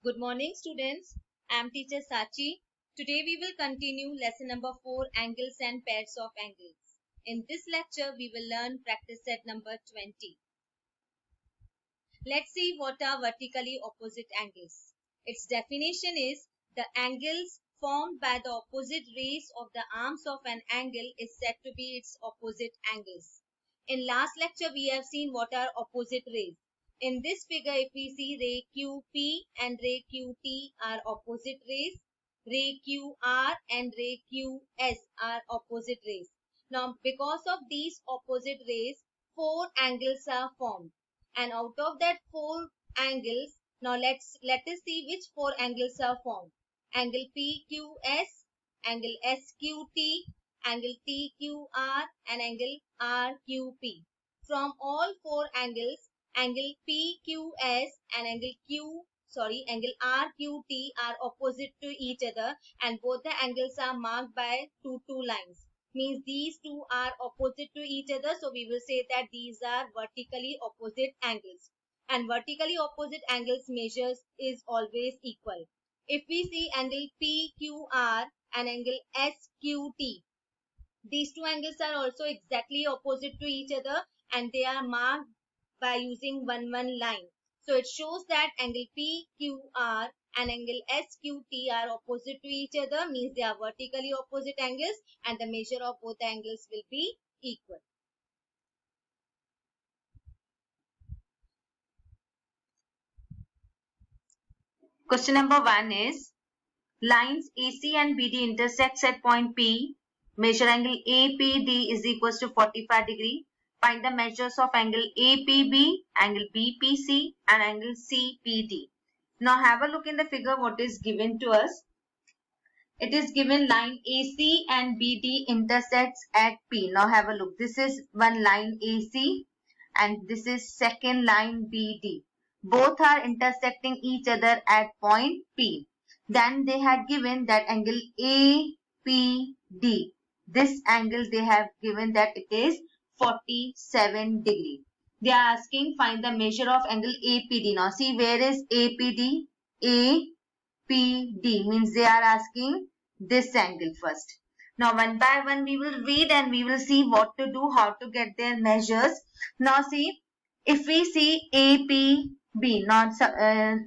Good morning, students. I am teacher Sachi. Today we will continue lesson number 4, angles and pairs of angles. In this lecture, we will learn practice set number 20. Let's see what are vertically opposite angles. Its definition is the angles formed by the opposite rays of the arms of an angle is said to be its opposite angles. In last lecture, we have seen what are opposite rays. In this figure, if we see ray QP and ray QT are opposite rays, ray QR and ray QS are opposite rays. Now, because of these opposite rays, 4 angles are formed. And out of that 4 angles, now let us see which 4 angles are formed. Angle PQS, angle SQT, angle TQR, and angle RQP. From all 4 angles, angle PQS and angle RQT are opposite to each other, and both the angles are marked by two lines. Means these two are opposite to each other, so we will say that these are vertically opposite angles, and vertically opposite angles measures is always equal. If we see angle PQR and angle SQT, these two angles are also exactly opposite to each other, and they are marked by using one line. So it shows that angle PQR and angle SQT are opposite to each other, means they are vertically opposite angles, and the measure of both angles will be equal. Question number 1 is, lines AC and BD intersects at point P. Measure angle APD is equals to 45 degree. Find the measures of angle APB, angle BPC, and angle CPD. Now have a look in the figure what is given to us. It is given line AC and BD intersects at P. Now have a look. This is one line AC and this is second line BD. Both are intersecting each other at point P. Then they had given that angle APD. This angle they have given that it is 47 degree. They are asking find the measure of angle APD. Now see where is APD? APD means they are asking this angle first. Now one by one we will read and we will see what to do, how to get their measures. Now see, if we see APB, now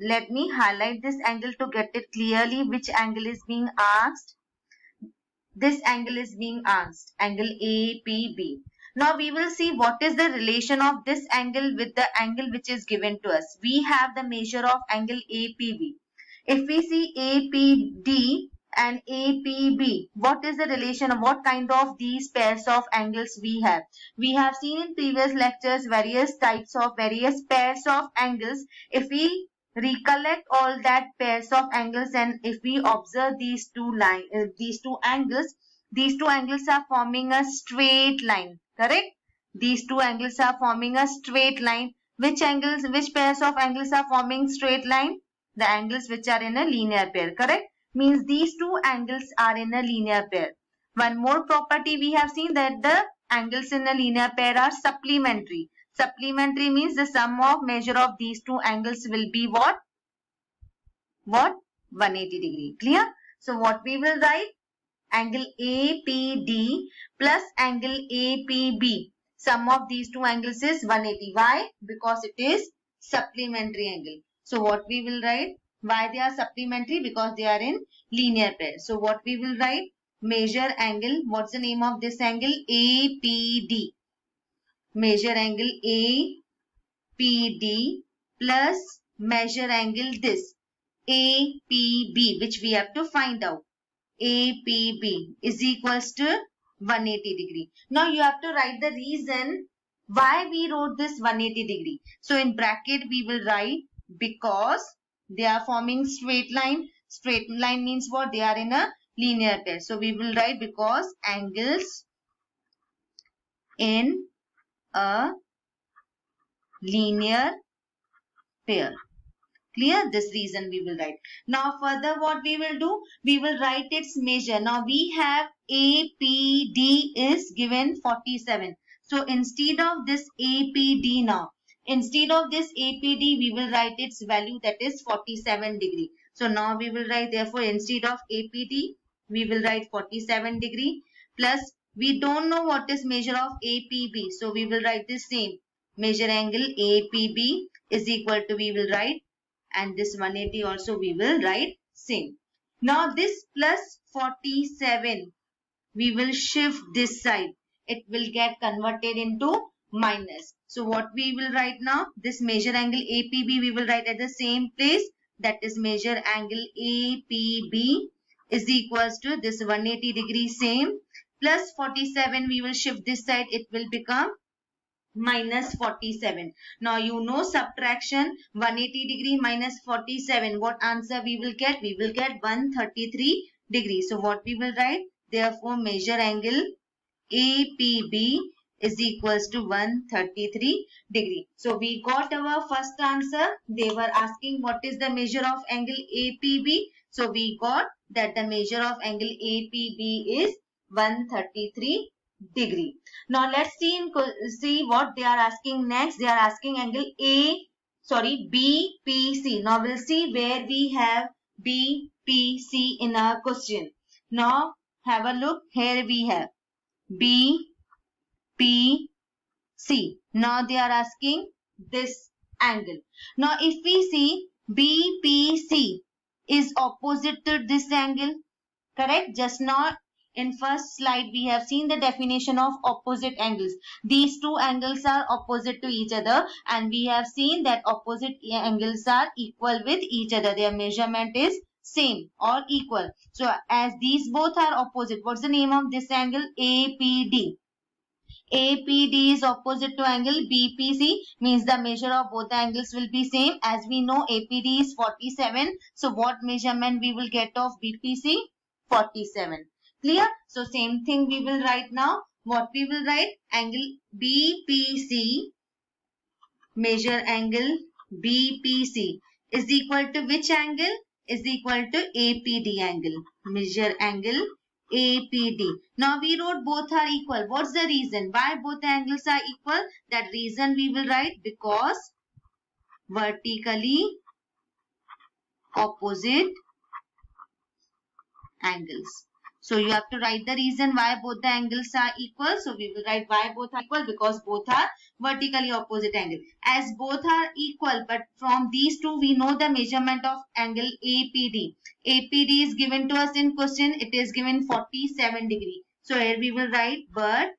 let me highlight this angle to get it clearly which angle is being asked. This angle is being asked, angle APB. Now we will see what is the relation of this angle with the angle which is given to us. We have the measure of angle APB. If we see APD and APB, what is the relation of what kind of these pairs of angles we have? We have seen in previous lectures various pairs of angles. If we recollect all that pairs of angles and if we observe these two angles are forming a straight line, correct? These two angles are forming a straight line. Which pairs of angles are forming straight line? The angles which are in a linear pair, correct? Means these two angles are in a linear pair. One more property we have seen that the angles in a linear pair are supplementary. Supplementary means the sum of measure of these two angles will be what? 180 degree. Clear? So what we will write? Angle APD plus angle APB. Sum of these two angles is 180. Why? Because it is supplementary angle. So what we will write? Why they are supplementary? Because they are in linear pair. So what we will write? Measure angle. What's the name of this angle? APD. Measure angle APD plus measure angle this APB, which we have to find out. APB is equals to 180 degree. Now you have to write the reason why we wrote this 180 degree. So in bracket we will write because they are forming straight line. Straight line means what? They are in a linear pair. So we will write because angles in a linear pair. Clear? This reason we will write. Now further what we will do? We will write its measure. Now we have APD is given 47. So instead of this APD now, instead of this APD, we will write its value, that is 47 degree. So now we will write, therefore, instead of APD, we will write 47 degree plus we don't know what is measure of APB. So we will write the same. Measure angle APB is equal to, we will write, and this 180 also we will write same. Now this plus 47, we will shift this side. It will get converted into minus. So what we will write now? This measure angle APB we will write at the same place. That is measure angle APB is equals to this 180 degree same plus 47. We will shift this side. It will become minus 47. Now you know subtraction, 180 degree minus 47. What answer we will get? We will get 133 degrees. So what we will write? Therefore measure angle APB is equals to 133 degree. So we got our first answer. They were asking what is the measure of angle APB. So we got that the measure of angle APB is 133 degree. Now let's see what they are asking next. They are asking angle BPC. Now we'll see where we have BPC in our question. Now have a look. Here we have BPC. Now they are asking this angle. Now if we see BPC is opposite to this angle, correct? Just now in first slide we have seen the definition of opposite angles. These two angles are opposite to each other and we have seen that opposite angles are equal with each other. Their measurement is same or equal. So as these both are opposite, what's the name of this angle? APD. APD is opposite to angle BPC, means the measure of both the angles will be same. As we know APD is 47. So what measurement we will get of BPC? 47. Clear? So same thing we will write now. What we will write? Angle BPC, measure angle BPC is equal to which angle? Is equal to APD angle. Measure angle APD. Now we wrote both are equal. What's the reason? Why both angles are equal? That reason we will write because vertically opposite angles. So you have to write the reason why both the angles are equal. So we will write why both are equal, because both are vertically opposite angle. As both are equal, but from these two we know the measurement of angle APD. APD is given to us in question. It is given 47 degree. So here we will write but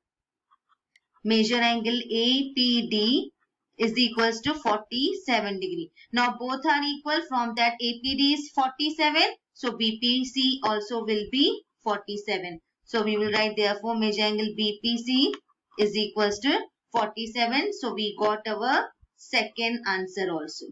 measure angle APD is equals to 47 degree. Now both are equal. From that APD is 47. So BPC also will be 47. So we will write therefore measure angle BPC is equals to 47. So we got our second answer also.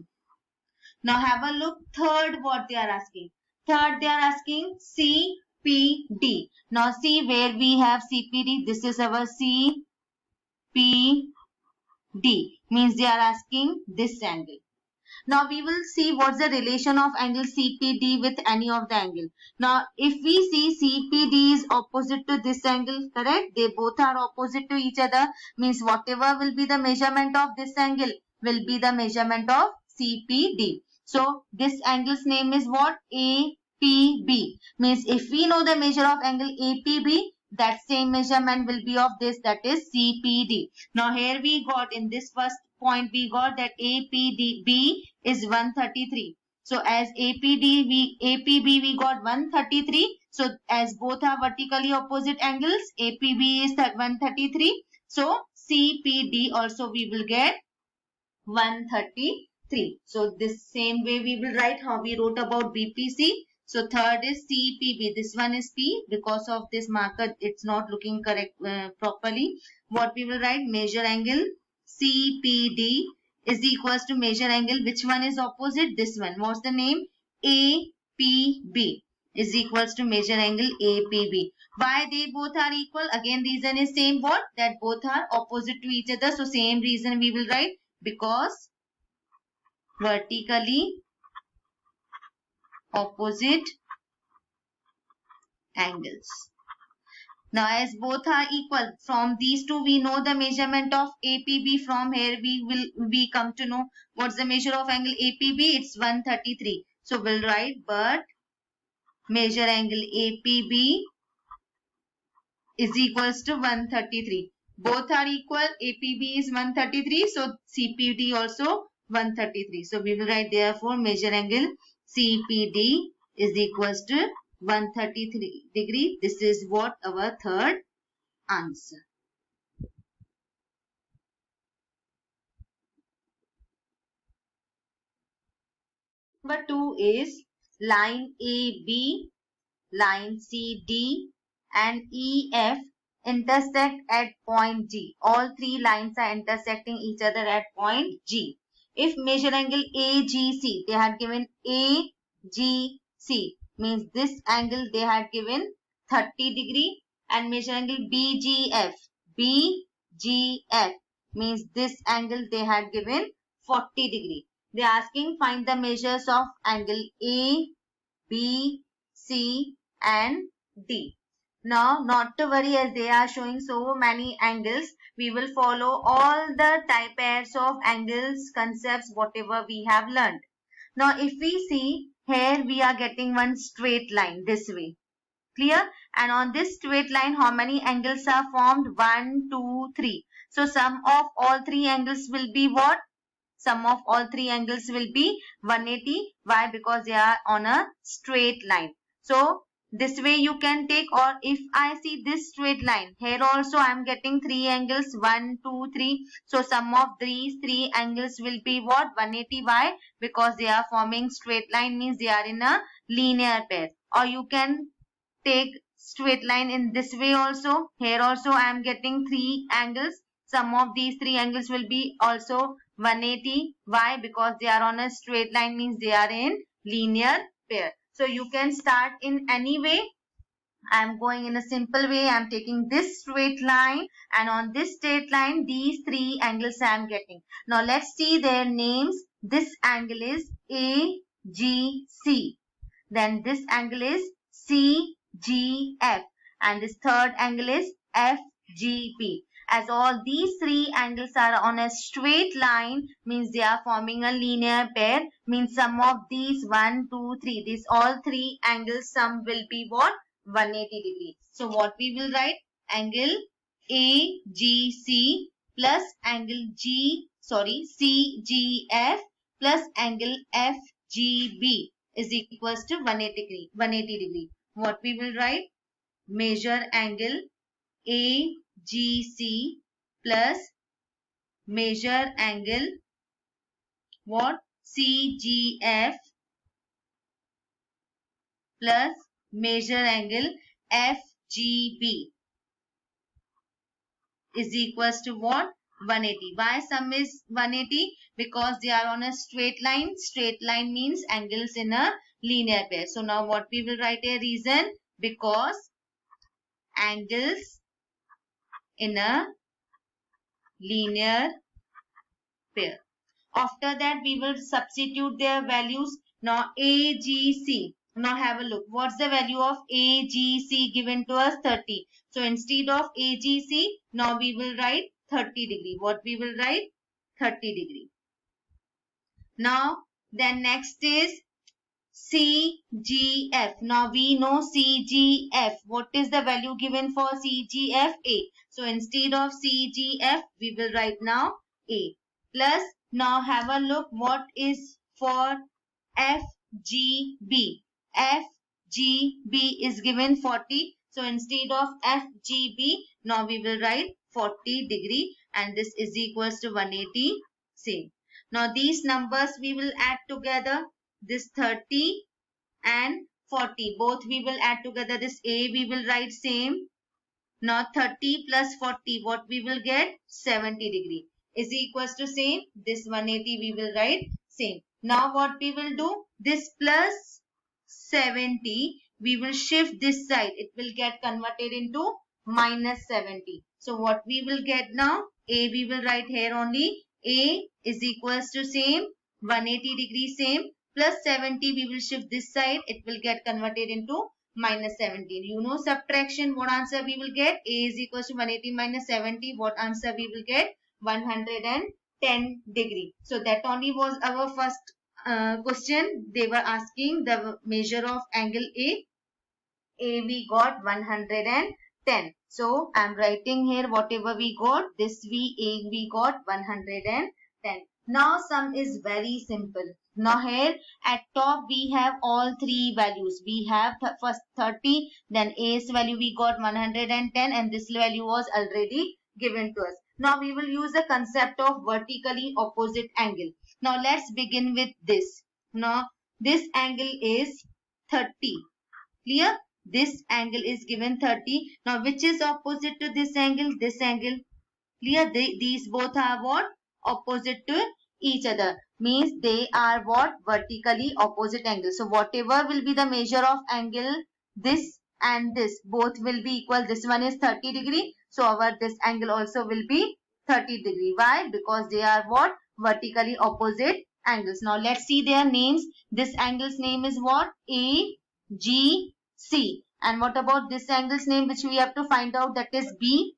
Now have a look third what they are asking. Third they are asking CPD. Now see where we have CPD. This is our CPD. Means they are asking this angle. Now we will see what's the relation of angle CPD with any of the angle. Now if we see CPD is opposite to this angle, correct? They both are opposite to each other. Means whatever will be the measurement of this angle will be the measurement of CPD. So this angle's name is what? APB. Means if we know the measure of angle APB, that same measurement will be of this, that is CPD. Now here we got in this first point we got that APB is 133. So as APB we got 133. So as both are vertically opposite angles, APB is 133. So CPD also we will get 133. So this same way we will write how we wrote about BPC. So third is CPB. This one is P. Because of this marker, it's not looking correct properly. What we will write? Measure angle CPD is equals to measure angle. Which one is opposite? This one. What's the name? APB is equals to measure angle APB. Why they both are equal? Again, reason is same. What? That both are opposite to each other. So same reason we will write. Because vertically opposite angles. Now as both are equal, from these two we know the measurement of APB. From here we come to know what's the measure of angle APB. It's 133. So we'll write, but measure angle APB is equals to 133. Both are equal. APB is 133. So CPD also 133. So we will write, therefore measure angle CPD is equals to 133 degree. This is what our third answer. Number 2 is line AB, line CD and EF intersect at point G. All three lines are intersecting each other at point G. If measure angle AGC, they had given AGC, means this angle they had given 30 degree, and measure angle BGF, BGF means this angle they had given 40 degree. They are asking find the measures of angle A, B, C and D. Now, not to worry, as they are showing so many angles, we will follow all the type pairs of angles, concepts, whatever we have learned. Now, if we see here, we are getting one straight line this way. Clear? And on this straight line, how many angles are formed? 1, 2, 3. So, sum of all three angles will be what? Sum of all three angles will be 180. Why? Because they are on a straight line. So, this way you can take, or if I see this straight line, here also I am getting three angles, 1, 2, 3. So, sum of these three angles will be what? 180. Why? Because they are forming straight line, means they are in a linear pair. Or you can take straight line in this way also. Here also I am getting three angles. Sum of these three angles will be also 180. Why? Because they are on a straight line, means they are in linear pair. So you can start in any way. I am going in a simple way. I am taking this straight line, and on this straight line these three angles I am getting. Now let's see their names. This angle is AGC. Then this angle is CGF. And this third angle is FGB. As all these three angles are on a straight line, means they are forming a linear pair, means sum of these 1, 2, 3, these all three angles sum will be what? 180 degree. So what we will write? Angle AGC plus angle CGF plus angle FGB is equals to 180 degree. What we will write? Measure angle AGC plus measure angle what? CGF plus measure angle FGB is equals to what? 180. Why sum is 180? Because they are on a straight line. Straight line means angles in a linear pair. So now what we will write a reason? Because angles in a linear pair. After that we will substitute their values. Now AGC. Now have a look. What's the value of AGC given to us? 30. So instead of AGC, now we will write 30 degree. What we will write? 30 degree. Now then next is CGF. Now we know CGF. What is the value given for CGF? A. So instead of CGF, we will write now A. Plus now have a look what is for FGB. FGB is given 40. So instead of FGB, now we will write 40 degree, and this is equals to 180 same. Now these numbers we will add together. This 30 and 40. Both we will add together. This A we will write same. Now 30 plus 40. What we will get? 70 degree is equals to same. This 180 we will write same. Now what we will do? This plus 70 we will shift this side. It will get converted into minus 70. So what we will get now? A we will write here only. A is equals to same. 180 degree same. Plus 70 we will shift this side. It will get converted into minus 17. You know subtraction, what answer we will get? A is equals to 180 minus 70. What answer we will get? 110 degree. So that only was our first question. They were asking the measure of angle A. A we got 110. So I'm writing here whatever we got. This we got 110. Now sum is very simple. Now here at top we have all three values. We have first 30, then A's value we got 110, and this value was already given to us. Now we will use the concept of vertically opposite angle. Now let's begin with this. Now this angle is 30. Clear? This angle is given 30. Now which is opposite to this angle? This angle. Clear? These both are what? Opposite to each other. Means they are what? Vertically opposite angles. So whatever will be the measure of angle, this and this both will be equal. This one is 30 degree. So our this angle also will be 30 degree. Why? Because they are what? Vertically opposite angles. Now let's see their names. This angle's name is what? A, G, C. And what about this angle's name which we have to find out? That is B.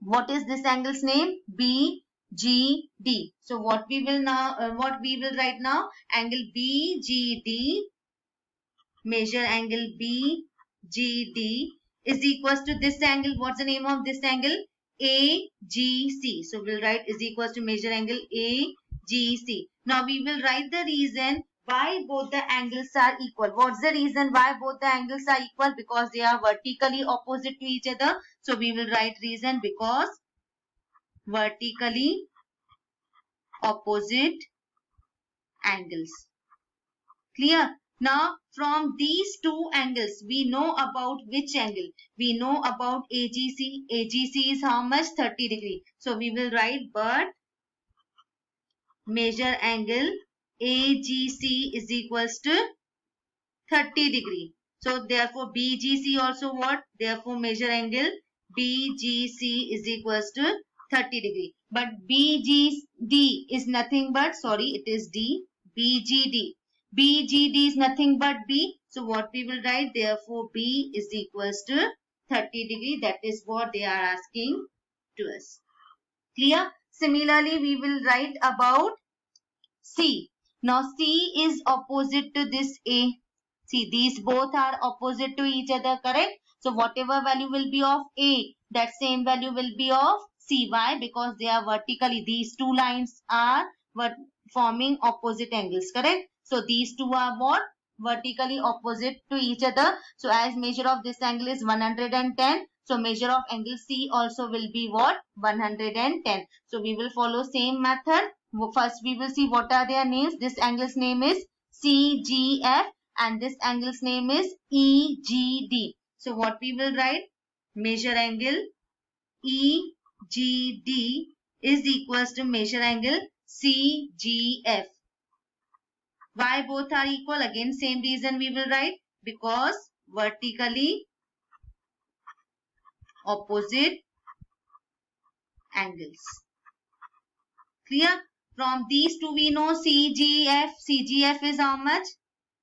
What is this angle's name? B, G, D. So what we will write now? Angle B, G, D. Measure angle B, G, D is equals to this angle. What's the name of this angle? A, G, C. So we'll write is equals to measure angle A, G, C. Now we will write the reason why both the angles are equal. What's the reason why both the angles are equal? Because they are vertically opposite to each other. So we will write reason because vertically opposite angles. Clear? Now from these two angles we know about which angle? We know about AGC. AGC is how much? 30 degree. So we will write but measure angle AGC is equals to 30 degree. So therefore BGC also what? Therefore measure angle BGC is equals to 30 degree. But BGD is nothing but, sorry, it is D. BGD. BGD is nothing but B. So what we will write? Therefore B is equals to 30 degree. That is what they are asking to us. Clear? Similarly, we will write about C. Now C is opposite to this A. See, these both are opposite to each other, correct? So whatever value will be of A, that same value will be of C. Why? Because they are vertically. These two lines are forming opposite angles, correct? So these two are what? Vertically opposite to each other. So as measure of this angle is 110. So measure of angle C also will be what? 110. So we will follow same method. First we will see what are their names. This angle's name is CGF and this angle's name is EGD. So what we will write? Measure angle EGD is equals to measure angle CGF. Why both are equal? Again same reason we will write. Because vertically opposite angles. Clear? From these two we know CGF. CGF is how much?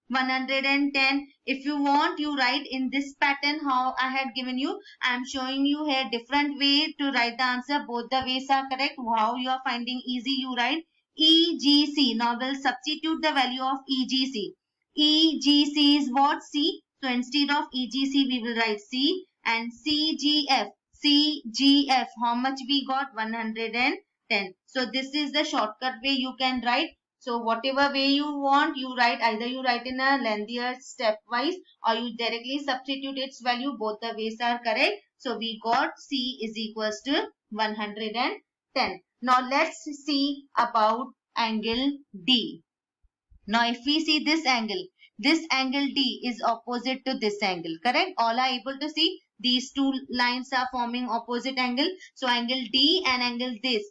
110. If you want, you write in this pattern how I had given you. I am showing you here different way to write the answer. Both the ways are correct. How you are finding easy, you write EGC. Now we'll substitute the value of EGC. EGC is what? C. So instead of EGC, we will write C. And CGF. CGF. How much we got? 110. So this is the shortcut way you can write. So whatever way you want, you write. Either you write in a lengthier stepwise or you directly substitute its value. Both the ways are correct. So we got C is equals to 110. Now let's see about angle D. Now if we see this angle D is opposite to this angle, correct? All are able to see these two lines are forming opposite angle. So angle D and angle this,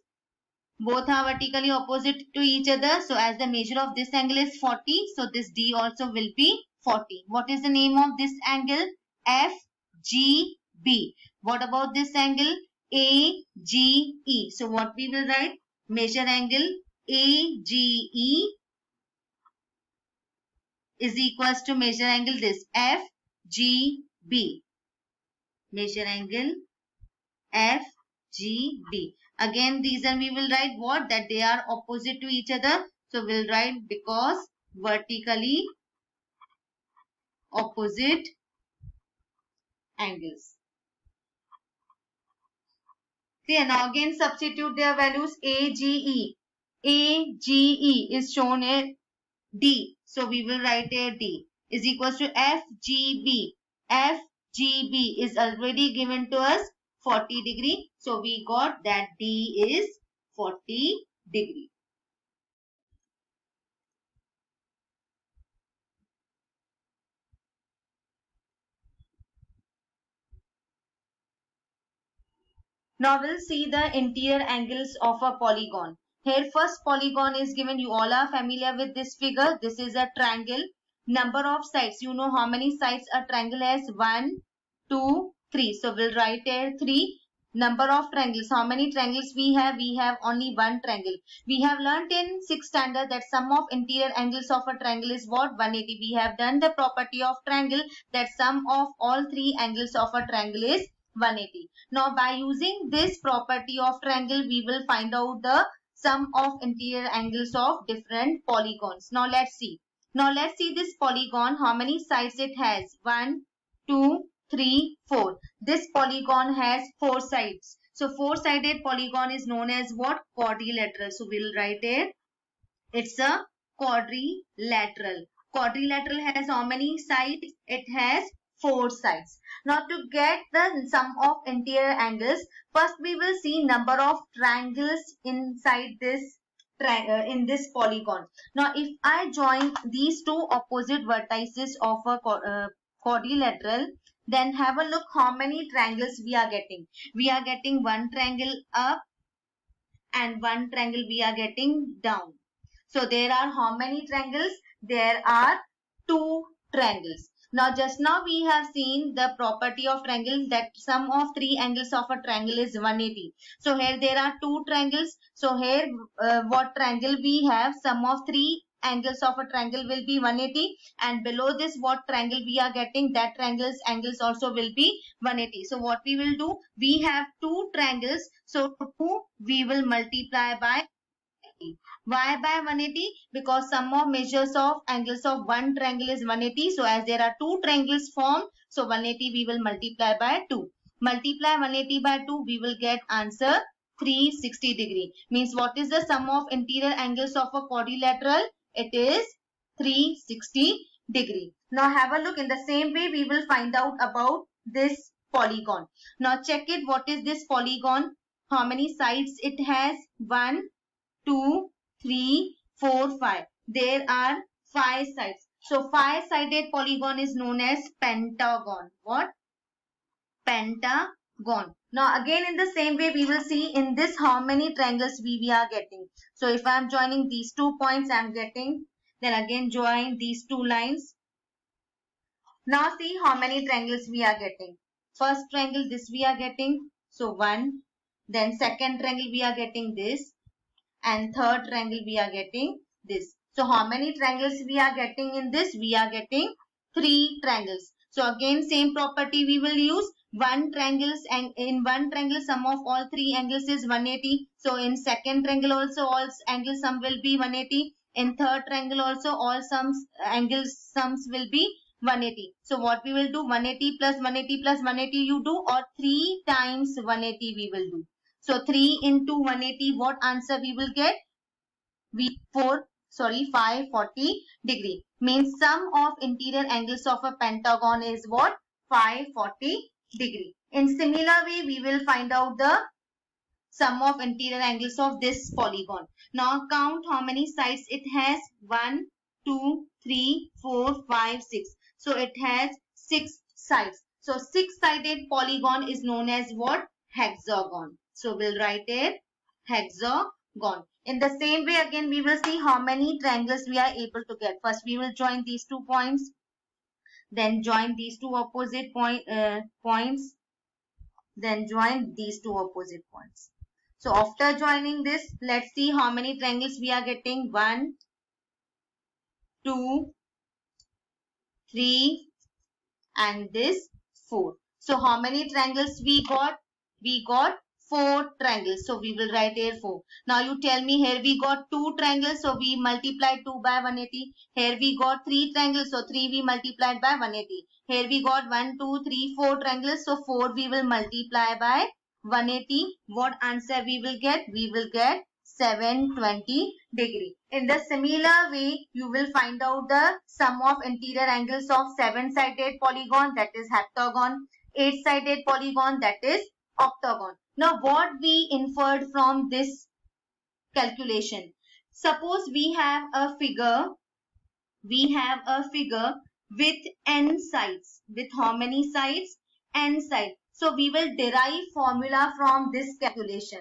both are vertically opposite to each other. So as the measure of this angle is 40, so this D also will be 40. What is the name of this angle? FGB. What about this angle? AGE. So what we will write? Measure angle AGE is equals to measure angle this FGB. Measure angle FGB. Again, reason we will write what? That they are opposite to each other. So we'll write because vertically opposite angles. Okay, now again substitute their values. AGE. AGE is shown as D. So we will write a D is equals to FGB. FGB is already given to us 40 degree. So we got that D is 40 degree. Now we'll see the interior angles of a polygon. Here first polygon is given. You all are familiar with this figure. This is a triangle. Number of sides. You know how many sides a triangle has? 1, 2, 3. So we'll write here 3. Number of triangles. How many triangles we have? We have only one triangle. We have learnt in 6th standard that sum of interior angles of a triangle is what? 180. We have done the property of triangle that sum of all three angles of a triangle is 180. Now by using this property of triangle, we will find out the sum of interior angles of different polygons. Now let's see. Now let's see this polygon. How many sides it has? 1, 2, 3, 4. This polygon has 4 sides. So 4-sided polygon is known as what? Quadrilateral. So we'll write it. It's a quadrilateral. Quadrilateral has how many sides? It has 4 sides. Now to get the sum of interior angles, first we will see number of triangles inside this in this polygon. Now if I join these two opposite vertices of a quadrilateral, then have a look how many triangles we are getting. We are getting one triangle up and one triangle we are getting down. So there are how many triangles? There are 2 triangles. Now just now we have seen the property of triangle that sum of 3 angles of a triangle is 180. So here there are 2 triangles. So here what triangle we have? Sum of 3 angles of a triangle will be 180, and below this what triangle we are getting? That triangle's angles also will be 180. So what we will do? We have 2 triangles. So 2 we will multiply by. Why by 180? Because sum of measures of angles of one triangle is 180. So as there are 2 triangles formed, so 180 we will multiply by 2. Multiply 180 by 2, we will get answer 360 degree. Means what is the sum of interior angles of a quadrilateral? It is 360 degree. Now have a look. In the same way we will find out about this polygon. Now check it. What is this polygon? How many sides it has? 1, 2, 3, 4, 5. There are 5 sides. So 5-sided polygon is known as pentagon. What? Pentagon. Now again in the same way we will see in this how many triangles we are getting. So if I am joining these 2 points, I am getting, then again join these 2 lines. Now see how many triangles we are getting. First triangle this we are getting. So 1. Then second triangle we are getting this. And third triangle we are getting this. So how many triangles we are getting in this? We are getting 3 triangles. So again same property we will use. One triangles, and in one triangle sum of all 3 angles is 180. So in second triangle also all angle sum will be 180. In third triangle also all angles sums will be 180. So what we will do? 180 plus 180 plus 180 you do, or 3 times 180 we will do. So 3 into 180, what answer we will get? 540 degree. Means sum of interior angles of a pentagon is what? 540 degree. In similar way, we will find out the sum of interior angles of this polygon. Now count how many sides it has. 1, 2, 3, 4, 5, 6. So it has 6 sides. So 6-sided polygon is known as what? Hexagon. So we'll write it hexagon. In the same way again we will see how many triangles we are able to get. First we will join these 2 points. Then join these 2 opposite points. Then join these 2 opposite points. So after joining this, let's see how many triangles we are getting. 1, 2, 3, and this 4. So how many triangles we got? We got 4 triangles. So we will write here 4. Now you tell me, here we got 2 triangles. So we multiply 2 by 180. Here we got 3 triangles. So 3 we multiplied by 180. Here we got 1, 2, 3, 4 triangles. So 4 we will multiply by 180. What answer we will get? We will get 720 degree. In the similar way, you will find out the sum of interior angles of 7-sided polygon, that is heptagon, 8-sided polygon, that is octagon. Now what we inferred from this calculation? Suppose we have a figure with n sides. With how many sides? N sides. So we will derive formula from this calculation.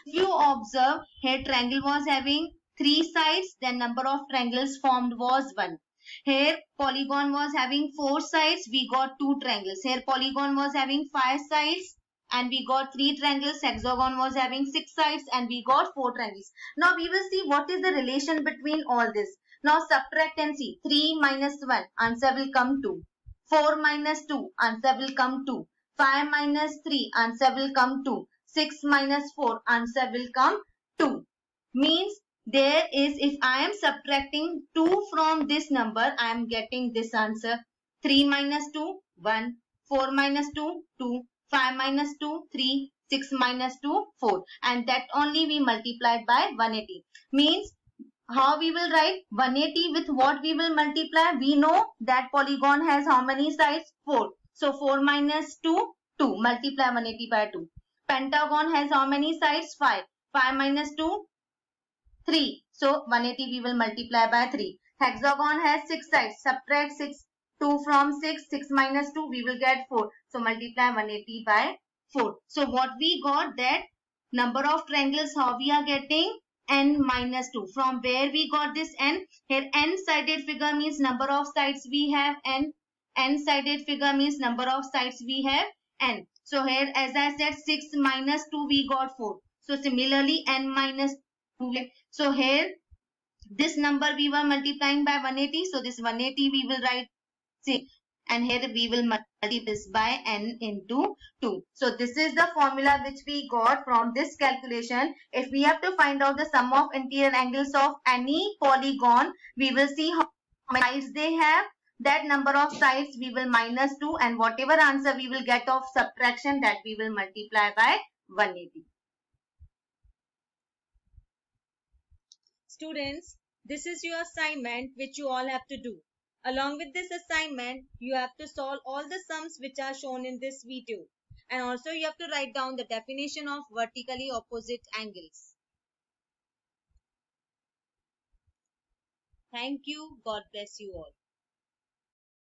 If you observe, here triangle was having 3 sides, then number of triangles formed was 1. Here polygon was having 4 sides, we got 2 triangles. Here polygon was having 5 sides and we got 3 triangles. Hexagon was having 6 sides and we got 4 triangles. Now we will see what is the relation between all this. Now subtract and see. 3 minus 1, answer will come 2. 4 minus 2, answer will come 2. 5 minus 3, answer will come 2. 6 minus 4, answer will come 2. Means there is, if I am subtracting 2 from this number, I am getting this answer. 3 minus 2, 1. 4 minus 2, 2. 5 minus 2, 3. 6 minus 2, 4. And that only we multiplied by 180. Means how we will write 180 with what we will multiply? We know that polygon has how many sides? 4. So 4 minus 2, 2. Multiply 180 by 2. Pentagon has how many sides? 5. 5 minus 2, 3. So 180 we will multiply by 3. Hexagon has 6 sides. Subtract 2 from 6. 6 minus 2 we will get 4. So multiply 180 by 4. So what we got, that number of triangles how we are getting? N minus 2. From where we got this n? Here n-sided figure means number of sides we have n. N-sided figure means number of sides we have n. So here as I said 6 minus 2 we got 4. So similarly n minus 2. So here this number we were multiplying by 180. So this 180 we will write 6. And here we will multiply this by n into 2. So this is the formula which we got from this calculation. If we have to find out the sum of interior angles of any polygon, we will see how many sides they have. That number of sides we will minus 2, and whatever answer we will get of subtraction, that we will multiply by 180. Students, this is your assignment which you all have to do. Along with this assignment, you have to solve all the sums which are shown in this video. And also you have to write down the definition of vertically opposite angles. Thank you. God bless you all.